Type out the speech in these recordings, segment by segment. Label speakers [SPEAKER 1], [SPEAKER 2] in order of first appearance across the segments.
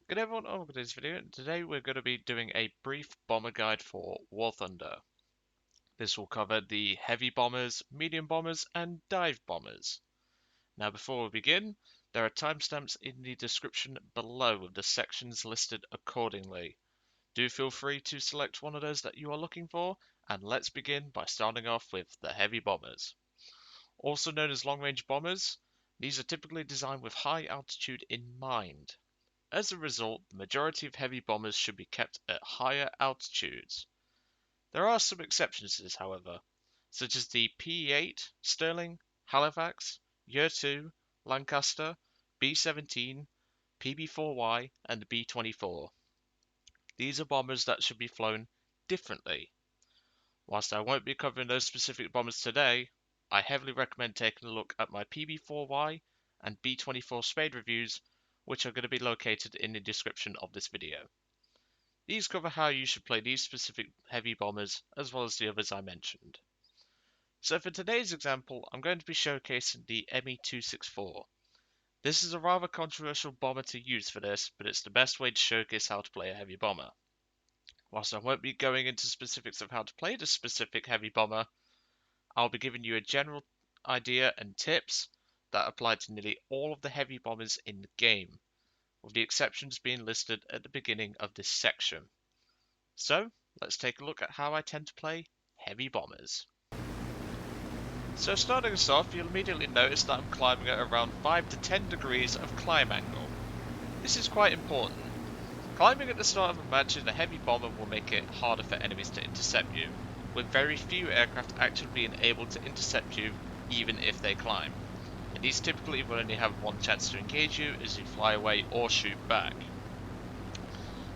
[SPEAKER 1] Good everyone, welcome to this video. Today we're going to be doing a brief bomber guide for War Thunder. This will cover the heavy bombers, medium bombers, and dive bombers. Now before we begin, there are timestamps in the description below with the sections listed accordingly. Do feel free to select one of those that you are looking for, and let's begin by starting off with the heavy bombers. Also known as long-range bombers, these are typically designed with high altitude in mind. As a result, the majority of heavy bombers should be kept at higher altitudes. There are some exceptions to this, however, such as the PE-8, Sterling, Halifax, Year 2, Lancaster, B-17, PB-4Y, and the B-24. These are bombers that should be flown differently. Whilst I won't be covering those specific bombers today, I heavily recommend taking a look at my PB-4Y and B-24 spade reviews, which are going to be located in the description of this video. These cover how you should play these specific heavy bombers as well as the others I mentioned. So for today's example, I'm going to be showcasing the ME-264. This is a rather controversial bomber to use for this, but it's the best way to showcase how to play a heavy bomber. Whilst I won't be going into specifics of how to play this specific heavy bomber, I'll be giving you a general idea and tips that apply to nearly all of the heavy bombers in the game, with the exceptions being listed at the beginning of this section. So, let's take a look at how I tend to play heavy bombers. So starting us off, you'll immediately notice that I'm climbing at around 5 to 10 degrees of climb angle. This is quite important. Climbing at the start of a match in a heavy bomber will make it harder for enemies to intercept you, with very few aircraft actually being able to intercept you even if they climb. And these typically will only have one chance to engage you as you fly away or shoot back.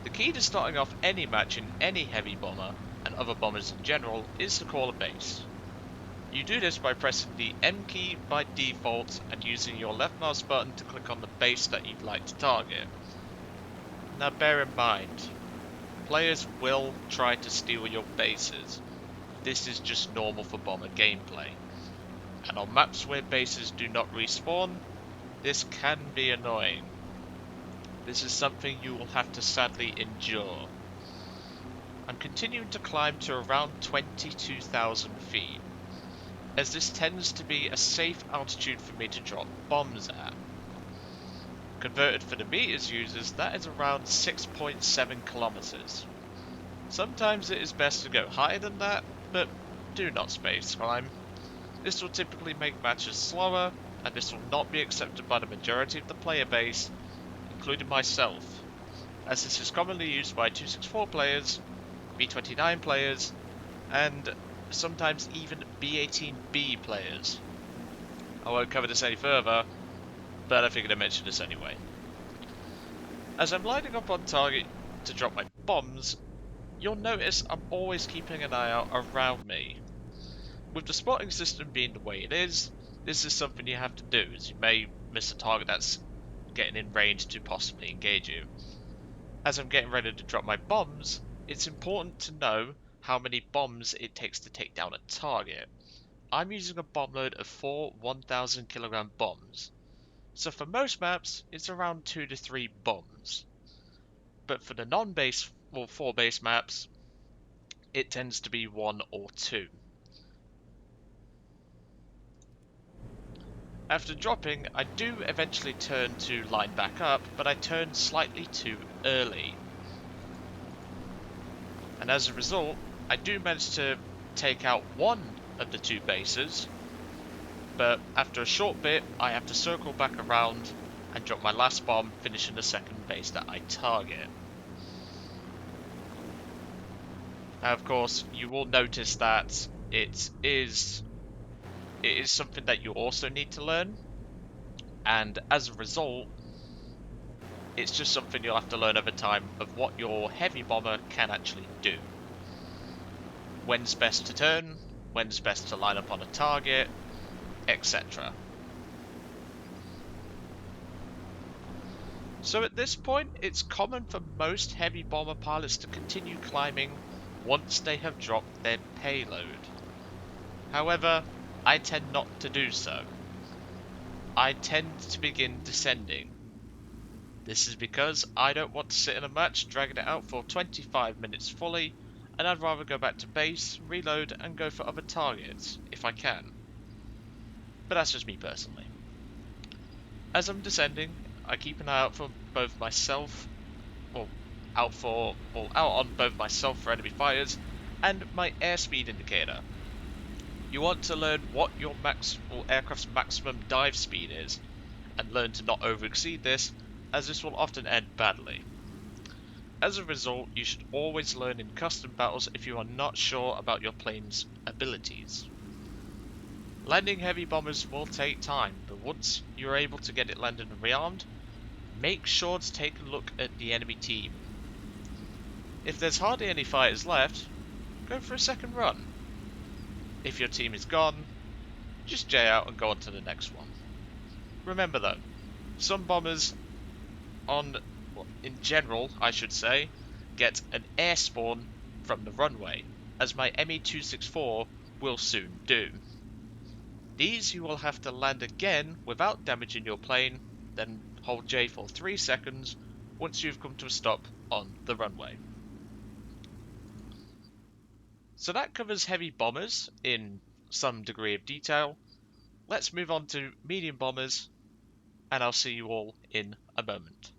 [SPEAKER 1] The key to starting off any match in any heavy bomber, and other bombers in general, is to call a base. You do this by pressing the M key by default and using your left mouse button to click on the base that you'd like to target. Now bear in mind, players will try to steal your bases. This is just normal for bomber gameplay. And on maps where bases do not respawn, this can be annoying. This is something you will have to sadly endure. I'm continuing to climb to around 22,000 feet, as this tends to be a safe altitude for me to drop bombs at. Converted for the meters users, that is around 6.7 kilometers. Sometimes it is best to go higher than that, but do not space climb. This will typically make matches slower, and this will not be accepted by the majority of the player base, including myself, as this is commonly used by 264 players, B29 players, and sometimes even B18B players. I won't cover this any further, but I figured I'd mention this anyway. As I'm lining up on target to drop my bombs, you'll notice I'm always keeping an eye out around me. With the spotting system being the way it is, this is something you have to do, as you may miss a target that's getting in range to possibly engage you. As I'm getting ready to drop my bombs, it's important to know how many bombs it takes to take down a target. I'm using a bomb load of 4 1,000 kilogram bombs. So for most maps, it's around 2 to 3 bombs. But for the non-base or 4 base maps, it tends to be 1 or 2. After dropping, I do eventually turn to line back up, but I turn slightly too early. And as a result, I do manage to take out one of the 2 bases, but after a short bit, I have to circle back around and drop my last bomb, finishing the second base that I target. Now, of course, you will notice that it is something that you also need to learn, and as a result, it's just something you'll have to learn over time of what your heavy bomber can actually do. When's best to turn, when's best to line up on a target, etc. So at this point, it's common for most heavy bomber pilots to continue climbing once they have dropped their payload. However, I tend not to do so. I tend to begin descending. This is because I don't want to sit in a match dragging it out for 25 minutes fully, and I'd rather go back to base, reload, and go for other targets, if I can. But that's just me personally. As I'm descending, I keep an eye out for both myself, well, out on both myself for enemy fighters, and my airspeed indicator. You want to learn what your aircraft's maximum dive speed is, and learn to not over-exceed this, as this will often end badly. As a result, you should always learn in custom battles if you are not sure about your plane's abilities. Landing heavy bombers will take time, but once you're able to get it landed and rearmed, make sure to take a look at the enemy team. If there's hardly any fighters left, go for a second run. If your team is gone, just J out and go on to the next one. Remember though, some bombers in general, I should say, get an air spawn from the runway, as my ME-264 will soon do. These you will have to land again without damaging your plane, then hold J for 3 seconds once you've come to a stop on the runway. So that covers heavy bombers in some degree of detail. Let's move on to medium bombers, and I'll see you all in a moment.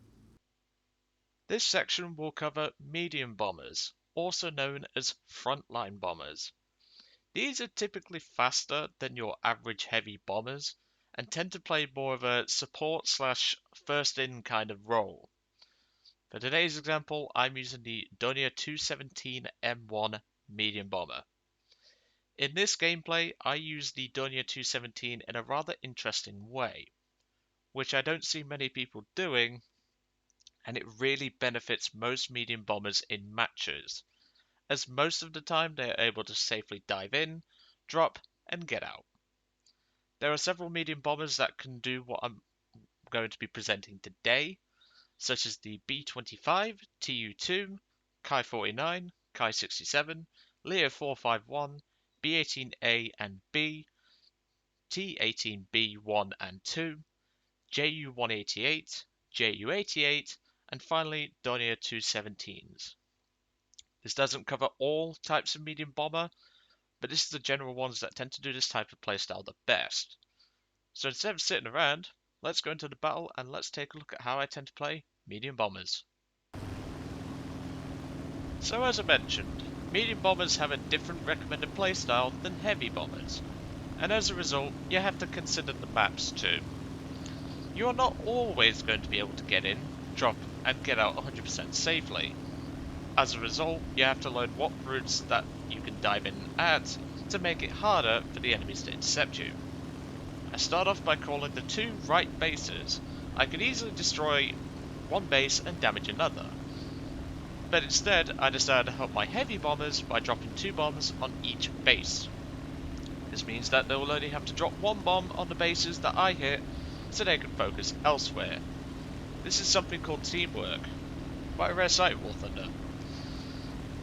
[SPEAKER 1] This section will cover medium bombers, also known as frontline bombers. These are typically faster than your average heavy bombers and tend to play more of a support slash first in kind of role. For today's example, I'm using the Dornier 217 M1 medium bomber. In this gameplay, I use the Dornier 217 in a rather interesting way, which I don't see many people doing, and it really benefits most medium bombers in matches, as most of the time they are able to safely dive in, drop, and get out. There are several medium bombers that can do what I'm going to be presenting today, such as the B-25, Tu-2, Kai-49, Kai-67, Leo 451, B-18A and B, T-18B1 and 2, Ju-188, Ju-88, and finally Dornier 217s. This doesn't cover all types of medium bomber, but this is the general ones that tend to do this type of playstyle the best. So instead of sitting around, let's go into the battle and let's take a look at how I tend to play medium bombers. So as I mentioned, medium bombers have a different recommended playstyle than heavy bombers, and as a result, you have to consider the maps too. You are not always going to be able to get in, drop, and get out 100% safely. As a result, you have to learn what routes that you can dive in at to make it harder for the enemies to intercept you. I start off by calling the 2 right bases. I could easily destroy one base and damage another, but instead I decided to help my heavy bombers by dropping 2 bombs on each base. This means that they will only have to drop 1 bomb on the bases that I hit, so they can focus elsewhere. This is something called teamwork. Quite a rare sight, War Thunder.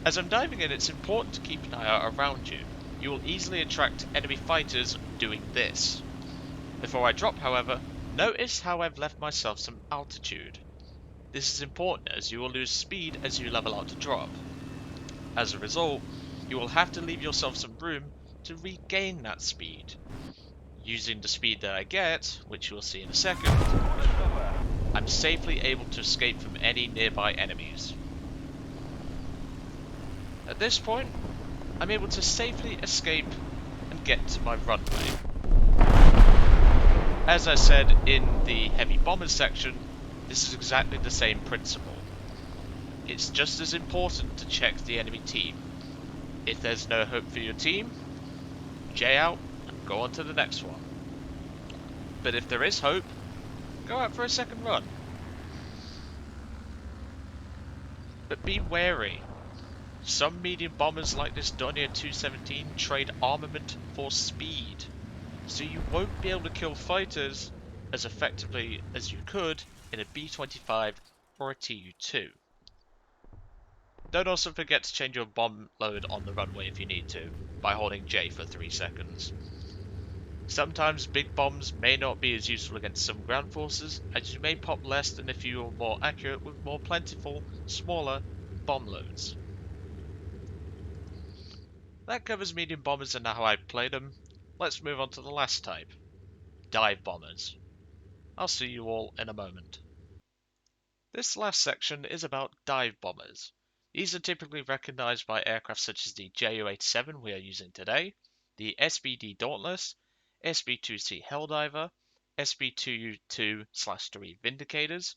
[SPEAKER 1] As I'm diving in, it's important to keep an eye out around you. You will easily attract enemy fighters doing this. Before I drop, however, notice how I've left myself some altitude. This is important as you will lose speed as you level out to drop. As a result, you will have to leave yourself some room to regain that speed. Using the speed that I get, which you will see in a second, I'm safely able to escape from any nearby enemies. At this point, I'm able to safely escape and get to my runway. As I said in the heavy bombers section, this is exactly the same principle. It's just as important to check the enemy team. If there's no hope for your team, J out and go on to the next one. But if there is hope, go out for a second run. But be wary. Some medium bombers like this Dornier 217 trade armament for speed, so you won't be able to kill fighters as effectively as you could in a B-25 or a Tu-2. Don't also forget to change your bomb load on the runway if you need to, by holding J for 3 seconds. Sometimes big bombs may not be as useful against some ground forces, as you may pop less than if you were more accurate with more plentiful, smaller bomb loads. That covers medium bombers and how I play them. Let's move on to the last type, dive bombers. I'll see you all in a moment. This last section is about dive bombers. These are typically recognized by aircraft such as the Ju-87 we are using today, the SBD Dauntless, SB-2C Helldiver, SB-2U2/3 Vindicators,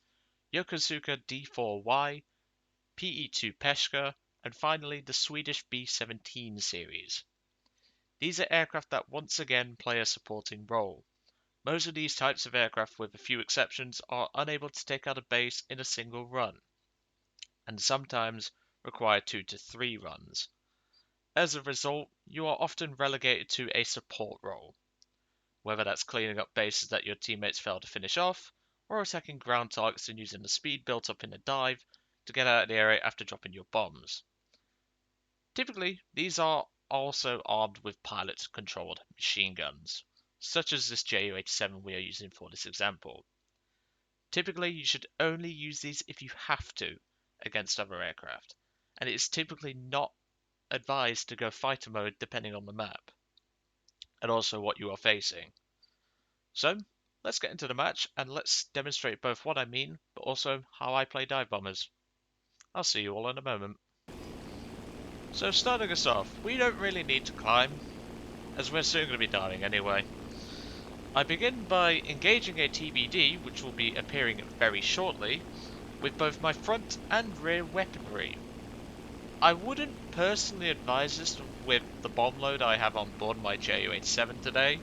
[SPEAKER 1] Yokosuka D-4Y, PE-2 Peshka, and finally the Swedish B-17 series. These are aircraft that once again play a supporting role. Most of these types of aircraft, with a few exceptions, are unable to take out a base in a single run, and sometimes require 2 to 3 runs. As a result, you are often relegated to a support role, whether that's cleaning up bases that your teammates failed to finish off, or attacking ground targets and using the speed built up in a dive to get out of the area after dropping your bombs. Typically, these are also armed with pilot-controlled machine guns, such as this Ju-87 we are using for this example. Typically, you should only use these if you have to against other aircraft, and it is typically not advised to go fighter mode depending on the map, and also what you are facing. So, let's get into the match, and let's demonstrate both what I mean, but also how I play dive bombers. I'll see you all in a moment. So starting us off, we don't really need to climb, as we're soon going to be diving anyway. I begin by engaging a TBD, which will be appearing very shortly, with both my front and rear weaponry. I wouldn't personally advise this with the bomb load I have on board my Ju-87 today,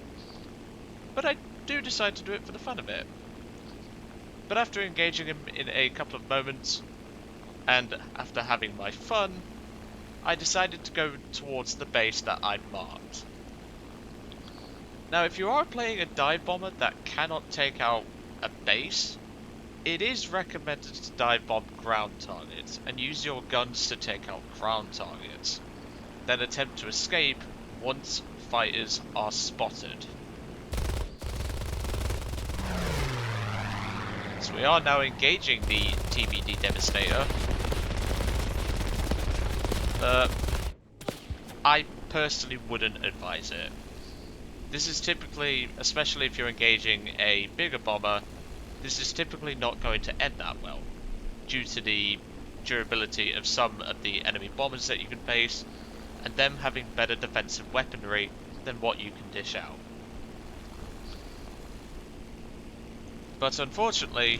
[SPEAKER 1] but I do decide to do it for the fun of it. But after engaging him in a couple of moments, and after having my fun, I decided to go towards the base that I'd marked. Now, if you are playing a dive bomber that cannot take out a base, it is recommended to dive bomb ground targets and use your guns to take out ground targets, then attempt to escape once fighters are spotted. So we are now engaging the TBD Devastator. I personally wouldn't advise it. This is typically, especially if you're engaging a bigger bomber, this is typically not going to end that well, due to the durability of some of the enemy bombers that you can face, and them having better defensive weaponry than what you can dish out. But unfortunately,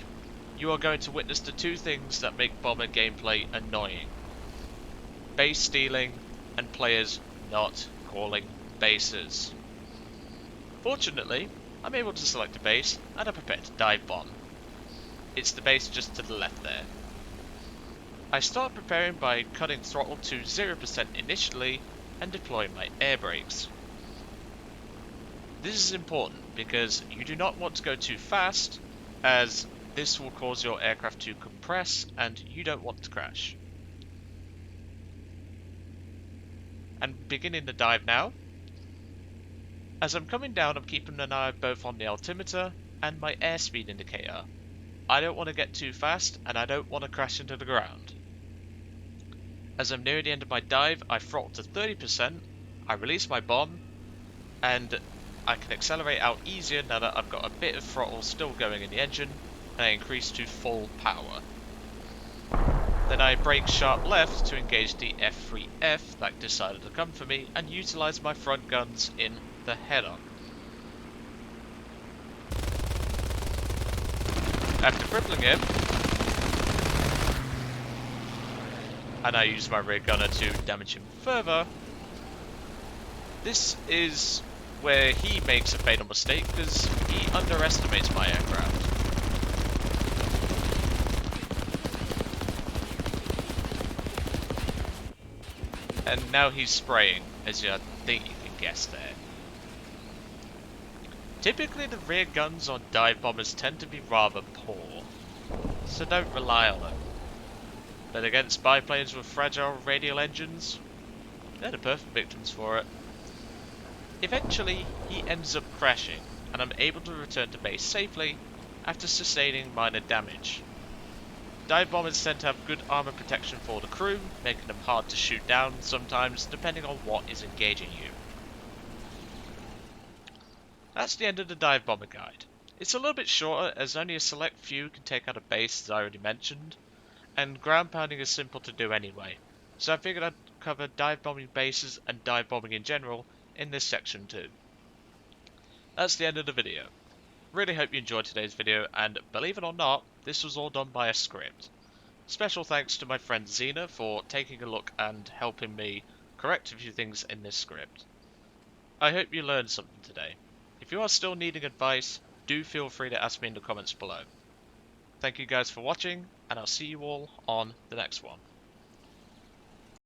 [SPEAKER 1] you are going to witness the two things that make bomber gameplay annoying: base stealing and players not calling bases. Fortunately, I'm able to select a base and I'm prepared to dive bomb. It's the base just to the left there. I start preparing by cutting throttle to 0% initially and deploying my air brakes. This is important because you do not want to go too fast, as this will cause your aircraft to compress and you don't want to crash. And beginning the dive now. As I'm coming down, I'm keeping an eye both on the altimeter and my airspeed indicator. I don't want to get too fast and I don't want to crash into the ground. As I'm near the end of my dive, I throttle to 30%, I release my bomb, and I can accelerate out easier now that I've got a bit of throttle still going in the engine, and I increase to full power. Then I brake sharp left to engage the F3F that decided to come for me and utilise my front guns in the header. After crippling him, and I use my rear gunner to damage him further, this is where he makes a fatal mistake because he underestimates my aircraft. And now he's spraying, as you think you can guess there. Typically the rear guns on dive bombers tend to be rather poor, so don't rely on them. But against biplanes with fragile radial engines, they're the perfect victims for it. Eventually, he ends up crashing, and I'm able to return to base safely after sustaining minor damage. Dive bombers tend to have good armor protection for the crew, making them hard to shoot down sometimes, depending on what is engaging you. That's the end of the dive bomber guide. It's a little bit shorter as only a select few can take out a base, as I already mentioned, and ground pounding is simple to do anyway, so I figured I'd cover dive bombing bases and dive bombing in general in this section too. That's the end of the video. Really hope you enjoyed today's video, and believe it or not, this was all done by a script. Special thanks to my friend Xena for taking a look and helping me correct a few things in this script. I hope you learned something today. If you are still needing advice, do feel free to ask me in the comments below. Thank you guys for watching, and I'll see you all on the next one.